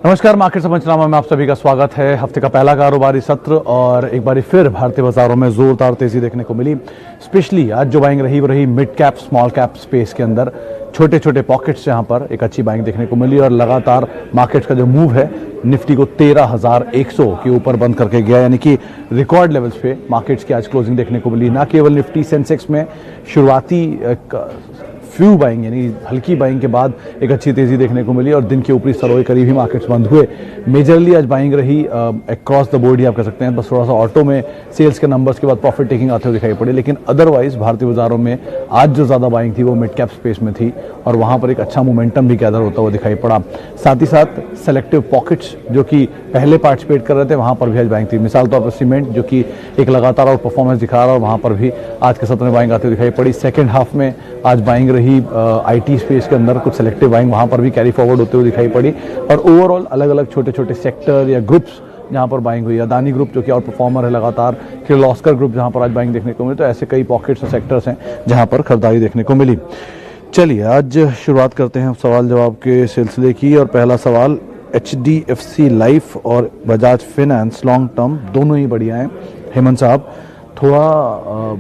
नमस्कार, मार्केट से पंचनामा में आप सभी का स्वागत है। हफ्ते का पहला कारोबारी सत्र और एक बार फिर भारतीय बाजारों में जोरदार तेजी देखने को मिली। स्पेशली आज जो बाइंग रही वो रही mid cap small cap space के अंदर, छोटे छोटे पॉकेट्स जहां पर एक अच्छी बाइंग देखने को मिली और लगातार मार्केट का जो मूव है निफ्टी को 13,100 के ऊपर बंद करके गया, यानी कि रिकॉर्ड लेवल्स पे मार्केट्स की आज क्लोजिंग देखने को मिली। ना केवल निफ्टी, सेंसेक्स में शुरुआती फ्यू बाइंग यानी हल्की बाइंग के बाद एक अच्छी तेजी देखने को मिली और दिन के ऊपरी स्तरों के करीब ही मार्केट्स बंद हुए। मेजरली आज बाइंग रही अक्रॉस द बोर्ड ही आप कह सकते हैं। बस थोड़ा सा ऑटो में सेल्स के नंबर्स के बाद प्रॉफिट टेकिंग आते हुए दिखाई पड़े, लेकिन अदरवाइज भारतीय बाजारों में आज जो ज़्यादा बाइंग थी वो मिड कैप स्पेस में थी और वहाँ पर एक अच्छा मोमेंटम भी गैदर होता हुआ दिखाई पड़ा। साथ ही साथ सेलेक्टिव पॉकेट्स जो कि पहले पार्टिसिपेट कर रहे थे वहाँ पर भी आज बाइंग थी। मिसाल तौर पर सीमेंट जो कि एक लगातार और परफॉर्मेंस दिखा रहा और वहाँ पर भी आज के सत्र में बाइंग आती हुई दिखाई पड़ी। सेकेंड हाफ में आज बाइंग रही आईटी स्पेस के अंदर, कुछ सेलेक्टिव बाइंग वहाँ पर भी कैरी फॉरवर्ड होते हुए दिखाई पड़ी और ओवरऑल अलग अलग छोटे छोटे सेक्टर या ग्रुप्स जहाँ पर बाइंग हुई। अदानी ग्रुप जो कि और परफॉर्मर है लगातार, किर्लोस्कर ग्रुप जहाँ पर आज बाइंग देखने को मिली। तो ऐसे कई पॉकेट्स और सेक्टर्स हैं जहाँ पर खरीदारी देखने को मिली। चलिए आज शुरुआत करते हैं सवाल जवाब के सिलसिले की और पहला सवाल, HDFC लाइफ और बजाज फाइनेंस लॉन्ग टर्म दोनों ही बढ़िया हैं। हेमंत साहब थोड़ा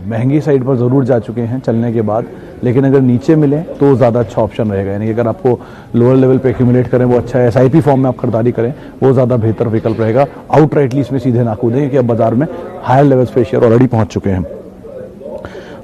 महंगी साइड पर ज़रूर जा चुके हैं चलने के बाद, लेकिन अगर नीचे मिले तो ज़्यादा अच्छा ऑप्शन रहेगा। यानी कि अगर आपको लोअर लेवल पे एक्यूमुलेट करें वो अच्छा है, SIP फॉर्म में आप खरीदारी करें वो ज़्यादा बेहतर विकल्प रहेगा। आउटराइटली इसमें सीधे ना कूदें कि अब बाजार में हायर लेवल्स पे शेयर ऑलरेडी पहुंच चुके हैं।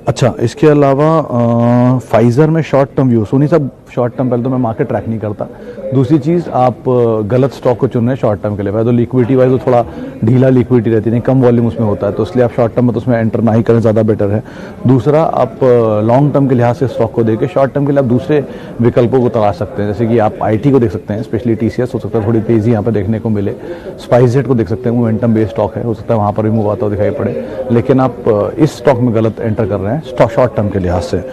अच्छा, इसके अलावा फाइजर में शॉर्ट टर्म व्यू, सोनी साहब शॉर्ट टर्म पहले तो मैं मार्केट ट्रैक नहीं करता। दूसरी चीज़, आप गलत स्टॉक को चुन रहे हैं शॉर्ट टर्म के लिए। पहले तो लिक्विडिटी वाइज तो थोड़ा ढीला लिक्विडिटी रहती है, कम वॉल्यूम उसमें होता है, तो इसलिए आप शॉर्ट टर्म में तो उसमें एंटर ना ही करें, ज़्यादा बेटर है। दूसरा, आप लॉन्ग टर्म के लिहाज से स्टॉक को देखें, शॉर्ट टर्म के लिए आप दूसरे विकल्पों को तलाश सकते हैं। जैसे कि आप IT को देख सकते हैं, स्पेशली TCS हो सकता है थोड़ी तेज़ी यहाँ पर देखने को मिले। स्पाइसजेट को देख सकते हैं, मोमेंटम बेस्ड स्टॉक है, हो सकता है वहाँ पर भी मूव आता हुआ दिखाई पड़े, लेकिन आप इस स्टॉक में गलत एंटर कर रहे हैं शॉर्ट टर्म के लिहाज से।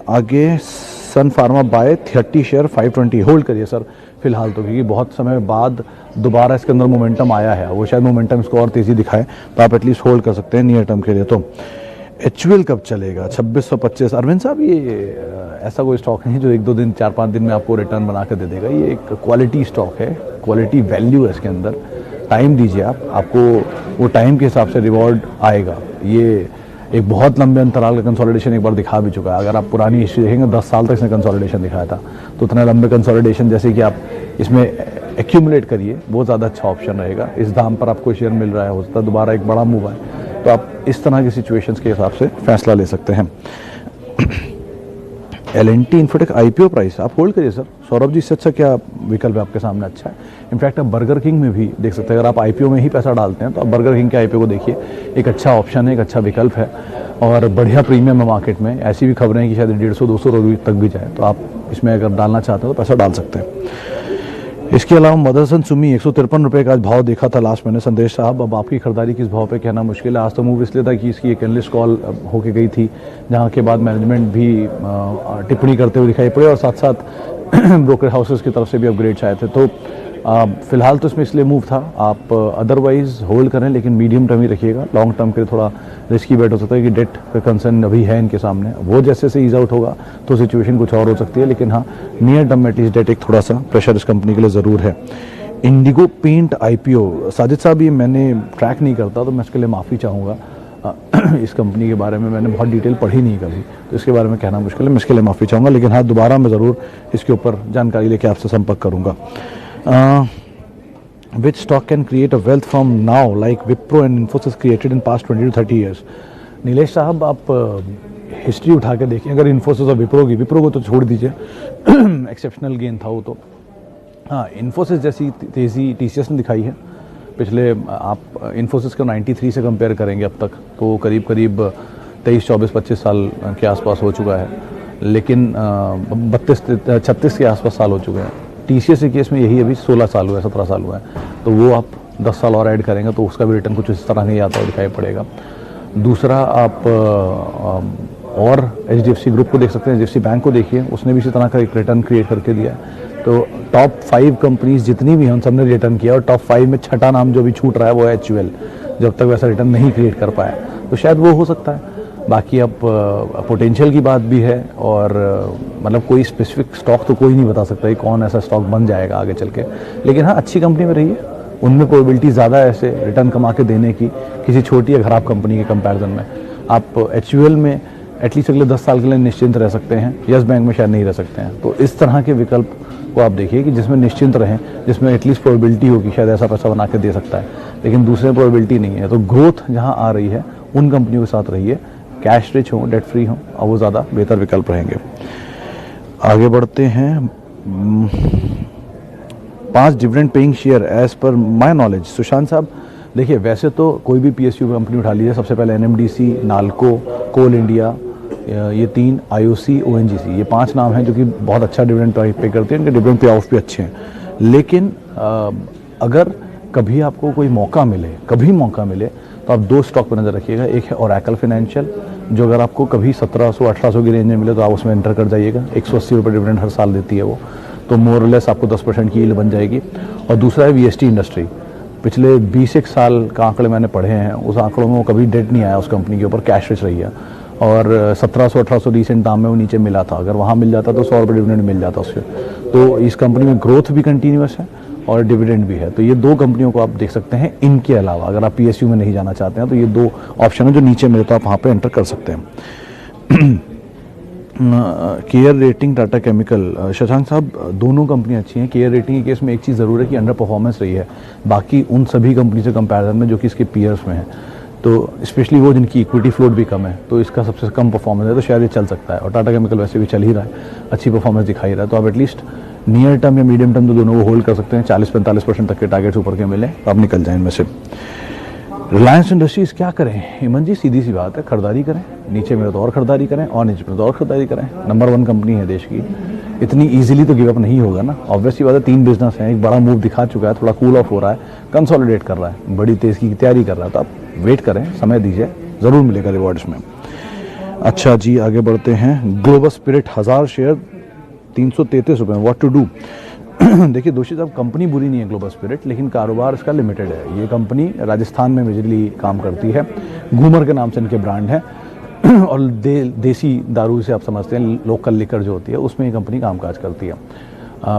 आगे सन फार्मा बाय 30 शेयर 520 होल्ड करिए सर फिलहाल तो, क्योंकि बहुत समय बाद दोबारा इसके अंदर मोमेंटम आया है, वो शायद मोमेंटम इसको और तेज़ी दिखाए, तो आप एटलीस्ट होल्ड कर सकते हैं नियर टर्म के लिए। तो HUL कब चलेगा? 2625। अरविंद साहब ये ऐसा कोई स्टॉक नहीं जो 1-2 दिन 4-5 दिन में आपको रिटर्न बना कर दे देगा। ये एक क्वालिटी स्टॉक है, क्वालिटी वैल्यू है इसके अंदर। टाइम दीजिए आपको वो टाइम के हिसाब से रिवॉर्ड आएगा। ये एक बहुत लंबे अंतराल का कंसोलिडेशन एक बार दिखा भी चुका है। अगर आप पुरानी हिस्ट्री देखेंगे 10 साल तक इसने कंसोलिडेशन दिखाया था, तो उतना लंबे कंसोलिडेशन जैसे कि आप इसमें एक्यूमुलेट करिए वो ज़्यादा अच्छा ऑप्शन रहेगा। इस दाम पर आपको शेयर मिल रहा है, हो सकता है दोबारा एक बड़ा मूव आए, तो आप इस तरह की सिचुएशंस के हिसाब से फैसला ले सकते हैं। L&T इन्फोटेक IPO प्राइस आप होल्ड करिए सर। सौरभ जी, इससे अच्छा क्या विकल्प है आपके सामने? अच्छा है, इनफैक्ट आप बर्गर किंग में भी देख सकते हैं। अगर आप IPO में ही पैसा डालते हैं तो आप बर्गर किंग के IPO को देखिए, एक अच्छा ऑप्शन है, एक अच्छा विकल्प है और बढ़िया प्रीमियम है मार्केट में। ऐसी भी खबरें हैं कि शायद 150-200 रुपये तक भी जाए, तो आप इसमें अगर डालना चाहते हो तो पैसा डाल सकते हैं। इसके अलावा मदरसन सुमी 153 रुपये का आज भाव देखा था लास्ट मैंने। संदेश साहब, अब आपकी खरीदारी किस भाव पे कहना मुश्किल है। आज तो मूव इसलिए था कि इसकी एक एनालिस्ट कॉल होके गई थी, जहां के बाद मैनेजमेंट भी टिप्पणी करते हुए दिखाई पड़े और साथ साथ ब्रोकर हाउसेस की तरफ से भी अपग्रेड्स आए थे। तो फिलहाल तो इसमें इसलिए मूव था। आप अदरवाइज होल्ड करें, लेकिन मीडियम टर्म ही रखिएगा। लॉन्ग टर्म के लिए थोड़ा रिस्की बेट हो सकता है कि डेट का कंसर्न अभी है इनके सामने, वो जैसे से ईज आउट होगा तो सिचुएशन कुछ और हो सकती है, लेकिन हाँ नियर टर्म में एटलीस्ट डेट एक थोड़ा सा प्रेशर इस कंपनी के लिए ज़रूर है। इंडिगो पेंट IPO, साजिद साहब ये मैंने ट्रैक नहीं करता तो मैं इसके लिए माफ़ी चाहूँगा। इस कंपनी के बारे में मैंने बहुत डिटेल पढ़ी नहीं कभी, तो इसके बारे में कहना मुश्किल है, मैं इसके लिए माफ़ी चाहूँगा। लेकिन हाँ, दोबारा मैं ज़रूर इसके ऊपर जानकारी लेके आपसे संपर्क करूँगा। Which stock can create a wealth from now like Wipro and Infosys created in past 20 to 30 years? Nilesh साहब, आप हिस्ट्री उठा के देखिए। अगर इन्फोसिस और विप्रो को तो छोड़ दीजिए, एक्सेप्शनल गेन था वो तो। हाँ, इन्फोसिस जैसी तेज़ी TCS ने दिखाई है पिछले, आप इन्फोसिस को 93 से कंपेयर करेंगे अब तक तो करीब 23, 24, 25 साल के आसपास हो चुका है, लेकिन 32-36 के आसपास साल हो चुके हैं। TCS के केस में यही अभी 16 साल हुआ है, 17 साल हुआ है, तो वो आप 10 साल और ऐड करेंगे तो उसका भी रिटर्न कुछ इस तरह नहीं आता हुआ दिखाई पड़ेगा। दूसरा, आप और HDFC ग्रुप को देख सकते हैं, HDFC बैंक को देखिए, उसने भी इसी तरह का एक रिटर्न क्रिएट करके दिया है। तो टॉप 5 कंपनीज जितनी भी हैं उन सबने रिटर्न किया और टॉप 5 में छठा नाम जो भी छूट रहा है वो है HUL, जब तक वैसा रिटर्न नहीं क्रिएट कर पाया, तो शायद वो हो सकता है। बाकी अब पोटेंशियल की बात भी है और मतलब कोई स्पेसिफिक स्टॉक तो कोई नहीं बता सकता कि कौन ऐसा स्टॉक बन जाएगा आगे चल के, लेकिन हाँ अच्छी कंपनी में रही है, उनमें प्रोबेबिलिटी ज़्यादा है ऐसे रिटर्न कमा के देने की किसी छोटी या ख़राब कंपनी के कंपैरिजन में। आप HUL में एटलीस्ट अगले 10 साल के लिए निश्चिंत रह सकते हैं, यस बैंक में शायद नहीं रह सकते हैं। तो इस तरह के विकल्प को आप देखिए कि जिसमें निश्चिंत रहें, जिसमें एटलीस्ट प्रोबेबिलिटी होगी शायद ऐसा पैसा बना के दे सकता है, लेकिन दूसरे प्रोबेबिलिटी नहीं है। तो ग्रोथ जहाँ आ रही है उन कंपनियों के साथ रहिए, कैश रिच हो, डेट फ्री हो, और वो ज़्यादा बेहतर विकल्प रहेंगे। आगे बढ़ते हैं। 5 dividend paying share as per my knowledge. Sushant साहब देखिए, वैसे तो कोई भी PSU कंपनी उठा लीजिए, सबसे पहले NMDC, नाल्को, कोल इंडिया, ये 3, IOC, ONGC, ये 5 नाम हैं जो कि बहुत अच्छा डिविडेंड पे करते हैं, इनके डिविडेंड पे ऑफ भी अच्छे हैं। लेकिन अगर कभी आपको कोई मौका मिले तो आप 2 स्टॉक पर नज़र रखिएगा। एक है ओरेकल फाइनेंशियल, जो अगर आपको कभी 1700-1800 की रेंज में मिले तो आप उसमें एंटर कर जाइएगा। 180 रुपये डिविडेंड हर साल देती है वो, तो मोर लेस आपको 10% की यील्ड बन जाएगी। और दूसरा है VST इंडस्ट्री, पिछले 20 साल का आंकड़े मैंने पढ़े हैं, उस आंकड़ों में वो कभी डेट नहीं आया उस कंपनी के ऊपर, कैश रिच रही है, और 1700-1800 रिसेंट दाम में वो नीचे मिला था। अगर वहाँ मिल जाता तो 100 रुपये डिविडेंड मिल जाता उससे। तो इस कंपनी में ग्रोथ भी कंटिन्यूस है और डिविडेंड भी है। तो ये 2 कंपनियों को आप देख सकते हैं। इनके अलावा अगर आप PSU में नहीं जाना चाहते हैं तो ये 2 ऑप्शन है जो नीचे मिले तो आप वहाँ पे एंटर कर सकते हैं। Care rating, Tata chemical, Shashank साहब दोनों कंपनियां अच्छी हैं। केयर रेटिंग के केस में एक चीज़ ज़रूर है कि अंडर परफॉर्मेंस रही है बाकी उन सभी कंपनी से कंपैरिजन में जो कि इसके पीयर्स में है, तो स्पेशली वो जिनकी इक्विटी फ्लोट भी कम है, तो इसका सबसे कम परफॉर्मेंस है, तो शायद ये चल सकता है। और टाटा केमिकल वैसे भी चल ही रहा है, अच्छी परफॉर्मेंस दिखाई रहा है, तो आप एटलीस्ट नियर टर्म या मीडियम टर्म तो दोनों वो होल्ड कर सकते हैं। 40-45% तक के टारगेट्स ऊपर के मिले तो आप निकल जाएं इनमें से। रिलायंस इंडस्ट्रीज क्या करें हेमंत जी, सीधी सी बात है, खरीदारी करें, नीचे मिले तो और खरीदारी करें, और नीचे मिले तो और खरीदारी करें। नंबर 1 कंपनी है देश की, इतनी इजीली तो गिव अप नहीं होगा ना। ऑब्वियसली बात है, 3 बिजनेस हैं, एक बड़ा मूव दिखा चुका है, थोड़ा कूल ऑफ हो रहा है, कंसोलिडेट कर रहा है, बड़ी तेज की तैयारी कर रहा है, तो आप वेट करें, समय दीजिए, ज़रूर मिलेगा रिवॉर्ड्स में। अच्छा जी, आगे बढ़ते हैं। ग्लोबल स्पिरिट 1000 शेयर 333 रुपये, व्हाट टू डू। देखिए दोषी साहब, कंपनी बुरी नहीं है ग्लोबल स्पिरिट, लेकिन कारोबार इसका लिमिटेड है। ये कंपनी राजस्थान में मेजरली काम करती है, घूमर के नाम से इनके ब्रांड है, और देसी दारू से आप समझते हैं, लोकल लिकर जो होती है, उसमें ये कंपनी कामकाज करती है।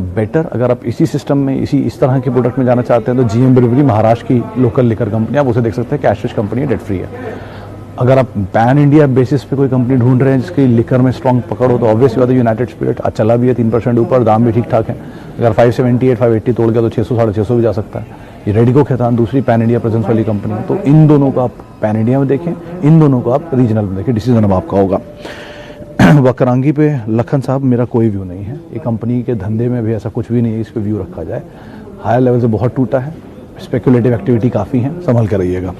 बेटर अगर आप इसी सिस्टम में इस तरह के प्रोडक्ट में जाना चाहते हैं तो GM ब्रिवरी, महाराष्ट्र की लोकल लिकर कंपनी, आप उसे देख सकते हैं, कैश रिच कंपनी है, डेट फ्री है। अगर आप पैन इंडिया बेसिस पे कोई कंपनी ढूंढ रहे हैं जिसकी लिकर में स्ट्रॉन्ग पकड़ हो तो ऑब्वियसली बात है यूनाइटेड स्पिरिट, आज चला भी है 3% ऊपर, दाम भी ठीक ठाक है। अगर 578-580 तोड़ गया तो 600-650 भी जा सकता है। ये रेडिको खैतान दूसरी पैन इंडिया प्रेजेंस वाली कंपनी है, तो इन दोनों को आप पैन इंडिया में देखें, इन दोनों को आप रीजनल में देखें, डिसीजन अब आपका होगा। वक्रांगी पे लखन साहब, मेरा कोई व्यू नहीं है, ये कंपनी के धंधे में भी ऐसा कुछ भी नहीं है इस पर व्यू रखा जाए, हायर लेवल से बहुत टूटा है, स्पेकुलेटिव एक्टिविटी काफ़ी है, संभल कर रहिएगा।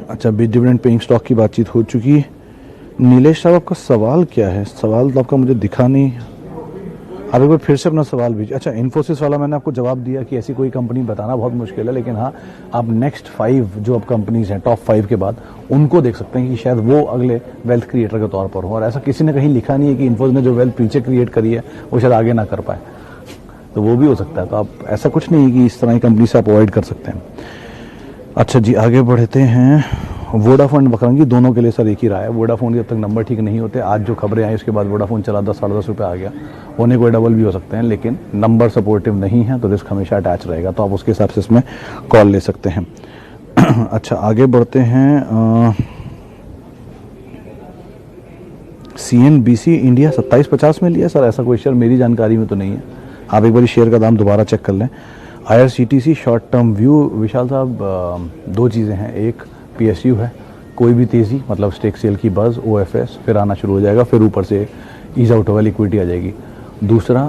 अच्छा, बिग डिविडेंड पेइंग स्टॉक की बातचीत हो चुकी है। नीलेश साहब, आपका सवाल क्या है? सवाल तो आपका मुझे दिखा नहीं, आप एक बार फिर से अपना सवाल भेजिए। अच्छा, इन्फोसिस वाला मैंने आपको जवाब दिया कि ऐसी कोई कंपनी बताना बहुत मुश्किल है, लेकिन हाँ, आप नेक्स्ट 5 जो अब कंपनीज हैं टॉप 5 के बाद, उनको देख सकते हैं कि शायद वो अगले वेल्थ क्रिएटर के तौर पर हो। और ऐसा किसी ने कहीं लिखा नहीं है कि इन्फोसिस ने जो वेल्थ पीछे क्रिएट करी है वो शायद आगे ना कर पाए, तो वो भी हो सकता है। तो आप ऐसा कुछ नहीं है कि इस तरह की कंपनी से आप अवॉइड कर सकते हैं। अच्छा जी, आगे बढ़ते हैं। वोडाफोन वक्रांगी दोनों के लिए सर एक ही रहा है। वोडाफोन के जब तक नंबर ठीक नहीं होते, आज जो खबरें आई उसके बाद वोडाफोन चला 10-10.5 रुपये आ गया, होने कोई डबल भी हो सकते हैं, लेकिन नंबर सपोर्टिव नहीं है तो रिस्क हमेशा अटैच रहेगा, तो आप उसके हिसाब से इसमें कॉल ले सकते हैं। अच्छा, आगे बढ़ते हैं। CNBC इंडिया 2750 में लिया सर, ऐसा कोई शेयर मेरी जानकारी में तो नहीं है, आप एक बार शेयर का दाम दोबारा चेक कर लें। IRCTC शॉर्ट टर्म व्यू, विशाल साहब 2 चीज़ें हैं, एक PSU है, कोई भी तेज़ी मतलब स्टेक सेल की बज़, OFS फिर आना शुरू हो जाएगा, फिर ऊपर से ईज आउट होगा, लिक्विडिटी आ जाएगी। दूसरा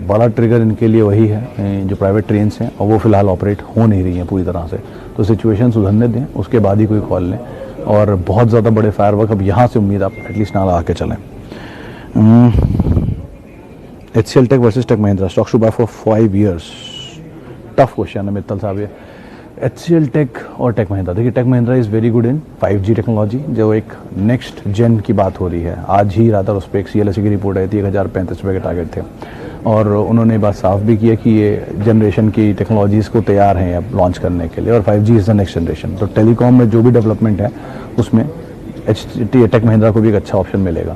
बड़ा ट्रिगर इनके लिए वही है जो प्राइवेट ट्रेन्स हैं, और वो फिलहाल ऑपरेट हो नहीं रही हैं पूरी तरह से, तो सिचुएशन सुधरने दें, उसके बाद ही कोई कॉल लें। और बहुत ज़्यादा बड़े फायरवर्क अब यहाँ से उम्मीद आप एटलीस्ट ना लगा के चलें। HCL tech versus tech Mahindra, stock to buy for 5 years, tough question है मित्तल साहब ये। HCL टेक और टेक महिंद्रा, देखिए tech Mahindra is very good in 5G technology, जो एक नेक्स्ट जेन की बात हो रही है। आज ही रात उस पर एक CLSA की रिपोर्ट आई थी, 1035 रुपये के टारगेट थे। और उन्होंने बात साफ भी की है कि ये जनरेशन की टेक्नोलॉजीज़ को तैयार हैं अब लॉन्च करने के लिए, और 5G is the next generation. तो टेलीकॉम में जो भी डेवलपमेंट है उसमें टेक महिंद्रा को भी एक अच्छा ऑप्शन मिलेगा।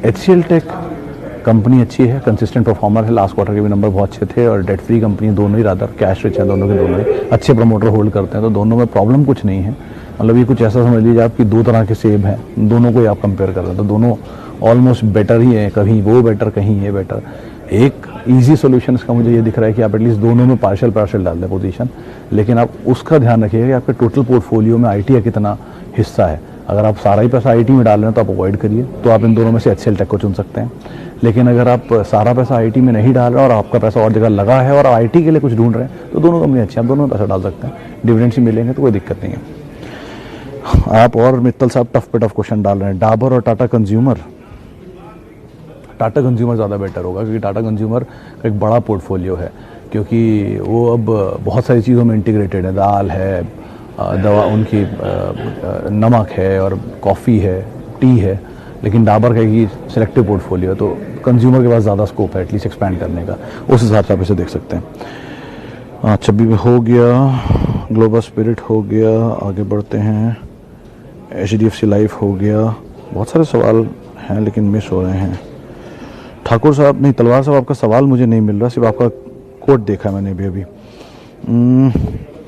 HCL टेक कंपनी अच्छी है, कंसिस्टेंट परफॉर्मर है, लास्ट क्वार्टर के भी नंबर बहुत अच्छे थे, और डेट फ्री कंपनी दोनों ही, रादर कैश रिच है दोनों के दोनों ही, अच्छे प्रमोटर होल्ड करते हैं, तो दोनों में प्रॉब्लम कुछ नहीं है। मतलब ये कुछ ऐसा समझ लीजिए आप कि दो तरह के सेब हैं, दोनों को ही आप कंपेयर कर रहे हैं, तो दोनों ऑलमोस्ट बेटर ही है, कहीं वो बेटर कहीं ये बेटर। एक ईजी सोल्यूशन इसका मुझे ये दिख रहा है कि आप एटलीस्ट दोनों में पार्शियल डाल दें पोजीशन, लेकिन आप उसका ध्यान रखिएगा कि आपके टोटल पोर्टफोलियो में आईटी का कितना हिस्सा है। अगर आप सारा ही पैसा आईटी में डाल रहे हैं तो आप अवॉइड करिए, तो आप इन दोनों में से HCL टेक को चुन सकते हैं। लेकिन अगर आप सारा पैसा आईटी में नहीं डाल रहे और आपका पैसा और जगह लगा है और आईटी के लिए कुछ ढूंढ रहे हैं, तो दोनों कंपनी अच्छी हैं, आप दोनों में पैसा डाल सकते हैं, डिविडेंड्स ही मिलेंगे तो कोई दिक्कत नहीं है। आप और मित्तल साहब टफ पे टफ क्वेश्चन डाल रहे हैं, डाबर और टाटा कंज्यूमर। टाटा कंज्यूमर ज़्यादा बेटर होगा, क्योंकि टाटा कंज्यूमर का एक बड़ा पोर्टफोलियो है, क्योंकि वो अब बहुत सारी चीज़ों में इंटीग्रेटेड है, दाल है, दवा उनकी नमक है और कॉफ़ी है, टी है, लेकिन डाबर का ही सिलेक्टिव पोर्टफोलियो है, तो कंज्यूमर के पास ज़्यादा स्कोप है एटलीस्ट एक्सपैंड करने का, उस हिसाब से आप इसे देख सकते हैं। अच्छा भी हो गया, ग्लोबल स्पिरिट हो गया, आगे बढ़ते हैं, HDFC लाइफ हो गया। बहुत सारे सवाल हैं लेकिन मिस हो रहे हैं। ठाकुर साहब नहीं, तलवार साहब, आपका सवाल मुझे नहीं मिल रहा, सिर्फ आपका कोड देखा मैंने अभी।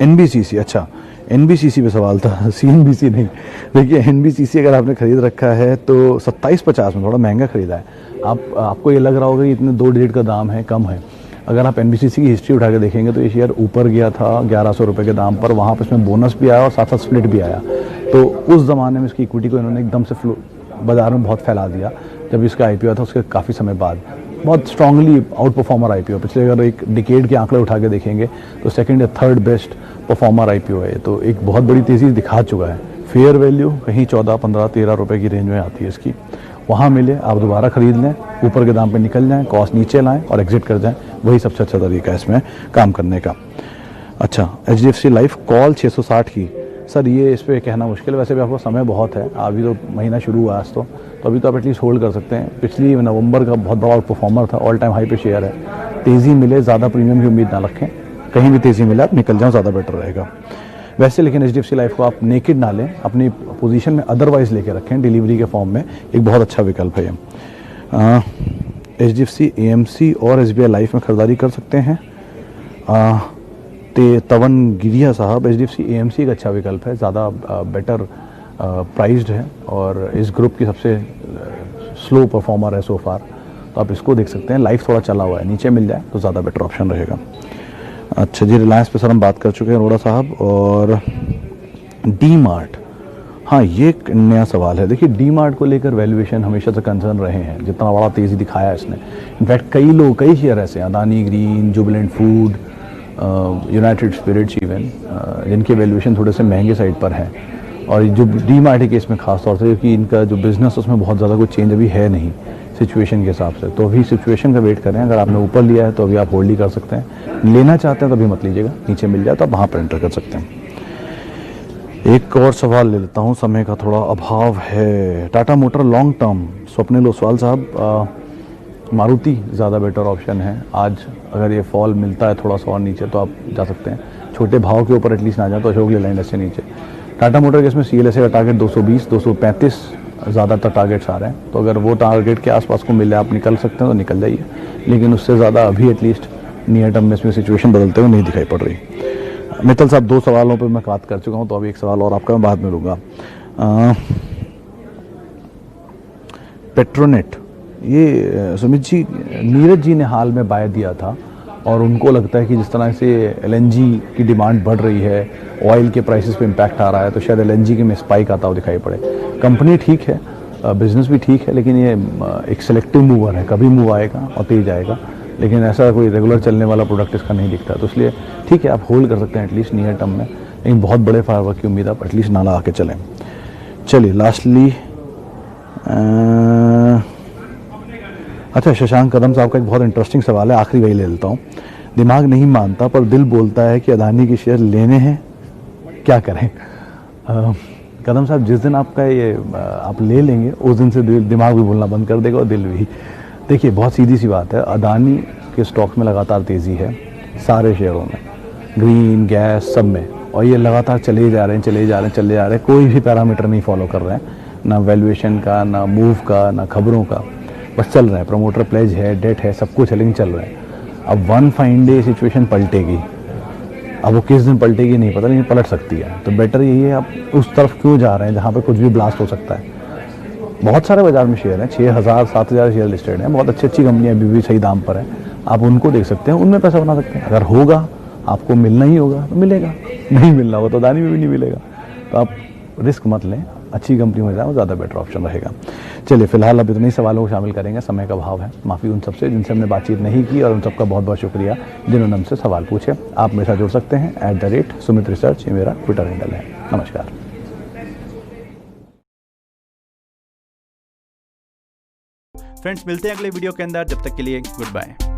NBCC, अच्छा NBCC पे सवाल था, CNBC नहीं। देखिए NBCC अगर आपने खरीद रखा है तो 2750 में, थोड़ा महंगा खरीदा है। आपको ये लग रहा होगा कि इतने 2 डिजिट का दाम है, कम है। अगर आप NBCC की हिस्ट्री उठा के देखेंगे तो ये शेयर ऊपर गया था 1100 रुपये के दाम पर, वहाँ पर इसमें बोनस भी आया और साथ साथ स्प्लिट भी आया। तो उस ज़माने में इसकी इक्विटी को इन्होंने एकदम से बाजार में बहुत फैला दिया। जब इसका IPO था उसके काफ़ी समय बाद बहुत स्ट्रांगली आउट परफॉर्मर IPO, पिछले अगर एक डिकेड के आंकड़े उठा के देखेंगे तो सेकंड या थर्ड बेस्ट परफॉर्मर IPO है। तो एक बहुत बड़ी तेज़ी दिखा चुका है। फेयर वैल्यू कहीं 14, 15, 13 रुपये की रेंज में आती है इसकी, वहाँ मिले आप दोबारा खरीद लें, ऊपर के दाम पे निकल जाएं, कॉस्ट नीचे लाएं और एग्जिट कर जाएं, वही सबसे अच्छा तरीका है इसमें काम करने का। अच्छा, HDFC लाइफ कॉल 660 की, सर ये इस पर कहना मुश्किल है, वैसे भी आपको समय बहुत है, अभी तो महीना शुरू हुआ आज तो अभी तो आप एटलीस्ट होल्ड कर सकते हैं। पिछली नवंबर का बहुत बड़ा परफॉर्मर था, ऑल टाइम हाई पे शेयर है। तेज़ी मिले, ज़्यादा प्रीमियम की उम्मीद ना रखें, कहीं भी तेज़ी मिले आप निकल जाओ, ज़्यादा बेटर रहेगा। वैसे लेकिन HDFC लाइफ को आप नेकेड ना लें, अपनी पोजीशन में अदरवाइज लेके रखें, डिलीवरी के फॉर्म में एक बहुत अच्छा विकल्प है ये। HDFC AMC और SBI लाइफ में खरीदारी कर सकते हैं। तवन गिरिया साहब, HDFC AMC एक अच्छा विकल्प है, ज़्यादा बेटर प्राइस्ड है और इस ग्रुप की सबसे स्लो परफॉर्मर है सो फार, तो आप इसको देख सकते हैं। लाइफ थोड़ा चला हुआ है, नीचे मिल जाए तो ज़्यादा बेटर ऑप्शन रहेगा। अच्छा जी, रिलायंस पे सर हम बात कर चुके हैं अरोड़ा साहब। और DMart, हाँ ये एक नया सवाल है। देखिए DMart को लेकर वैल्यूएशन हमेशा से कंसर्न रहे हैं, जितना बड़ा तेज़ी दिखाया इसने। इनफैक्ट कई शेयर ऐसे हैं, Adani green, Jubilant food, United Spirits even, जिनके वैल्यूएशन थोड़े से महंगे साइड पर हैं। और जो DMart केस में खास तौर से, क्योंकि इनका जो बिज़नेस उसमें बहुत ज़्यादा कुछ चेंज अभी है नहीं सिचुएशन के हिसाब से, तो अभी सिचुएशन का वेट करें। अगर आपने ऊपर लिया है तो अभी आप होल्ड ही कर सकते हैं, लेना चाहते हैं तो अभी मत लीजिएगा, नीचे मिल जाए तो आप वहाँ पर एंटर कर सकते हैं। एक और सवाल ले लेता हूँ, समय का थोड़ा अभाव है। Tata motor long term, Swapnil Oswal साहब, मारुति ज़्यादा बेटर ऑप्शन है। आज अगर ये फॉल मिलता है थोड़ा सा और नीचे तो आप जा सकते हैं, छोटे भाव के ऊपर एटलीस्ट ना जाए तो अशोक लेलैंड से नीचे। टाटा मोटर के इसमें CLSA का टारगेट 220, 235 ज़्यादातर टारगेट्स आ रहे हैं, तो अगर वो टारगेट के आसपास को मिले आप निकल सकते हैं तो निकल जाइए, लेकिन उससे ज़्यादा अभी एटलीस्ट नियर टर्म में इसमें सिचुएशन बदलते हुए नहीं दिखाई पड़ रही। मित्तल साहब 2 सवालों पर मैं बात कर चुका हूँ, तो अभी एक सवाल और आपका मैं बाद में लूँगा। पेट्रोनेट, ये सुमित जी, नीरज जी ने हाल में बाय दिया था और उनको लगता है कि जिस तरह से LNG की डिमांड बढ़ रही है, ऑयल के प्राइसेस पे इम्पैक्ट आ रहा है, तो शायद LNG के में स्पाइक आता हुआ दिखाई पड़े। कंपनी ठीक है, बिजनेस भी ठीक है, लेकिन ये एक सेलेक्टिव मूवर है, कभी मूव आएगा और तेज आएगा, लेकिन ऐसा कोई रेगुलर चलने वाला प्रोडक्ट इसका नहीं दिखता। तो इसलिए ठीक है, आप होल्ड कर सकते हैं एटलीस्ट नियर टर्म में, लेकिन बहुत बड़े फायरवर्क की उम्मीद आप एटलीस्ट ना लगा के चलें। चलिए लास्टली, अच्छा शशांक कदम साहब का एक बहुत इंटरेस्टिंग सवाल है, आखिरी वही ले लेता हूँ। दिमाग नहीं मानता पर दिल बोलता है कि अदानी के शेयर लेने हैं, क्या करें? कदम साहब, जिस दिन आपका ये आप ले लेंगे उस दिन से दिमाग भी बोलना बंद कर देगा और दिल भी। देखिए बहुत सीधी सी बात है, अदानी के स्टॉक में लगातार तेज़ी है, सारे शेयरों में, ग्रीन, गैस, सब में, और ये लगातार चले जा रहे हैं, कोई भी पैरामीटर नहीं फॉलो कर रहे हैं, ना वैल्यूएशन का, ना मूव का, ना खबरों का, बस चल रहा है। प्रमोटर प्लेज है, डेट है, सब कुछ है, लेकिन चल रहा है। अब वन फाइन डे सिचुएशन पलटेगी, अब वो किस दिन पलटेगी नहीं पता, लेकिन पलट सकती है। तो बेटर यही है, आप उस तरफ क्यों जा रहे हैं जहाँ पे कुछ भी ब्लास्ट हो सकता है। बहुत सारे बाजार में शेयर हैं, 6,000 7,000 शेयर लिस्टेड हैं, बहुत अच्छी अच्छी कंपनियाँ अभी भी सही दाम पर हैं, आप उनको देख सकते हैं, उनमें पैसा बना सकते हैं। अगर होगा, आपको मिलना ही होगा तो मिलेगा, नहीं मिलना होगा तो दानी में भी नहीं मिलेगा। तो आप रिस्क मत लें, अच्छी कंपनी में जाओ, ज़्यादा बेटर ऑप्शन रहेगा। चलिए फिलहाल अब इतने ही सवालों को शामिल करेंगे, समय का अभाव है, माफ़ी उन सबसे जिनसे हमने बातचीत नहीं की, और उन सबका बहुत बहुत शुक्रिया जिन्होंने हमसे सवाल पूछे। आप मेरे साथ जुड़ सकते हैं @सुमित रिसर्च, ये मेरा ट्विटर हैंडल है। नमस्कार। फ्रेंड्स, मिलते हैं अगले वीडियो के अंदर, जब तक के लिए गुड बाय।